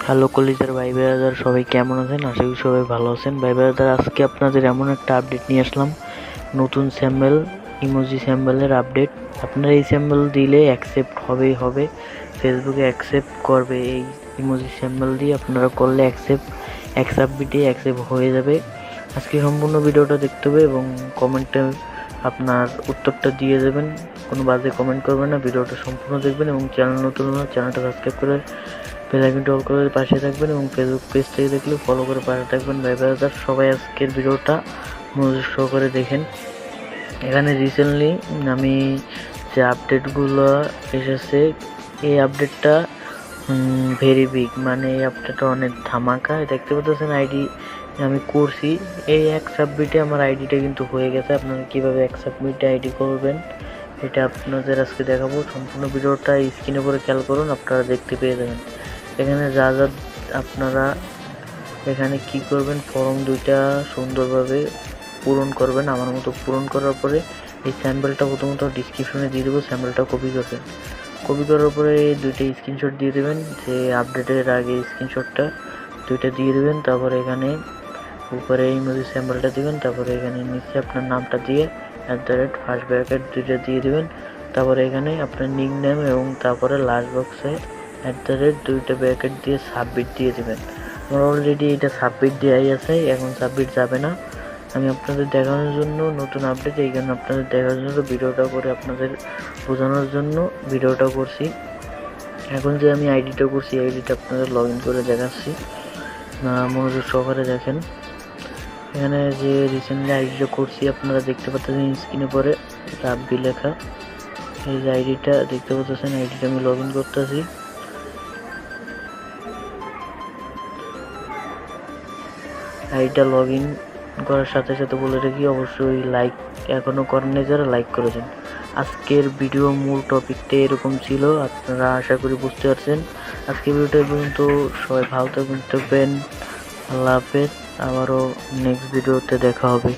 Hello কলিজার ভাই brother, সবাই কেমন আছেন? আশা করি সবাই ভালো আছেন। ভাই ব্রাদার, আজকে আপনাদের এমন একটা আপডেট নিয়ে আসলাম, নতুন স্যাম্বল ইমোজি স্যাম্বলের আপডেট। আপনারা এই স্যাম্বল দিলে অ্যাকসেপ্ট হবে, ফেসবুকে অ্যাকসেপ্ট করবে। এই ইমোজি স্যাম্বল দিয়ে আপনারা করলে অ্যাকসেপ্ট হয়ে যাবে। আজকে সম্পূর্ণ ভিডিওটা দেখতে হবে এবং কমেন্টে আপনার উত্তরটা দিয়ে দেবেন। কোনো বাজে কমেন্ট করবেন না, ভিডিওটা সম্পূর্ণ দেখবেন এবং চ্যানেল নতুন হলে চ্যানেলটা সাবস্ক্রাইব করে বেল আইকনটি অল করে পাশে থাকবেন এবং ফেসবুক পেজ থেকে দেখলে ফলো করে পাশে থাকবেন। ভাই ব্রাদার, সবাই আজকের ভিডিওটা মনোযোগ সহকারে দেখেন। এখানে রিসেন্টলি আমি যে আপডেটগুলো এসেছে, এই আপডেটটা ভেরি বিগ, মানে এই আপডেটটা অনেক ধামাকা। দেখতে পাচ্ছেন আইডি আমি করছি, এই এক সাবমিটে আমার আইডিটা কিন্তু হয়ে গেছে। আপনারা কীভাবে এক সাবমিটে আইডি করবেন এটা আপনাদের আজকে দেখাবো। সম্পূর্ণ ভিডিওটা স্ক্রিনে পরে খেয়াল করুন, আপনারা দেখতে পেয়ে যাবেন। এখানে যা আপনারা এখানে কি করবেন, ফর্ম দুইটা সুন্দরভাবে পূরণ করবেন। আমার মতো পূরণ করার পরে এই স্যাম্পলটা প্রথমত ডিসক্রিপশনে দিয়ে দেবো, স্যাম্পলটা কপি করার পরে দুইটা স্ক্রিনশট দিয়ে দেবেন, যে আপডেটের আগে স্ক্রিনশটটা দুইটা দিয়ে দেবেন। তারপরে এখানে উপরে ইমোজি স্যাম্পলটা দিবেন, তারপরে এখানে নিচে আপনার নামটা দিয়ে ফার্স্ট ব্র্যাকেট দুইটা দিয়ে দেবেন। তারপরে এখানে আপনার নিক নেম এবং তারপরে লাস্ট বক্সে দুইটা ব্র্যাকেট দিয়ে সাবমিট দিয়ে দেবেন। আমার অলরেডি এটা সাবমিট দেওয়াই আছে, এখন সাবমিট যাবে না। আমি আপনাদের দেখানোর জন্য নতুন আপডেট, এই জন্য আপনাদের দেখানোর জন্য ভিডিওটা করে আপনাদের বোঝানোর জন্য ভিডিওটা করছি। এখন যে আমি আইডিটা করছি, আইডিটা আপনাদের লগ ইন করে দেখাচ্ছি, মনোযোগ সহকারে দেখেন। এখানে যে রিসেন্টলি আইডিটা করছি আপনারা দেখতে পাচ্ছেন স্ক্রিনে পরে রাব্বি লেখা, এই যে আইডিটা দেখতে পাচ্ছেন, আইডিটা আমি লগ ইন করতেছি। আইডিটা লগ ইন করার সাথে সাথে বলে রাখি, অবশ্যই লাইক এখনও করেননি যারা, লাইক করেছেন। আজকের ভিডিও মূল টপিকটা এরকম ছিল, আপনারা আশা করি বুঝতে পারছেন। আজকের ভিডিওটা পর্যন্ত, সবাই ভালো থাকবেন। আল্লাহ হাফেজ, আবারও নেক্সট ভিডিওতে দেখা হবে।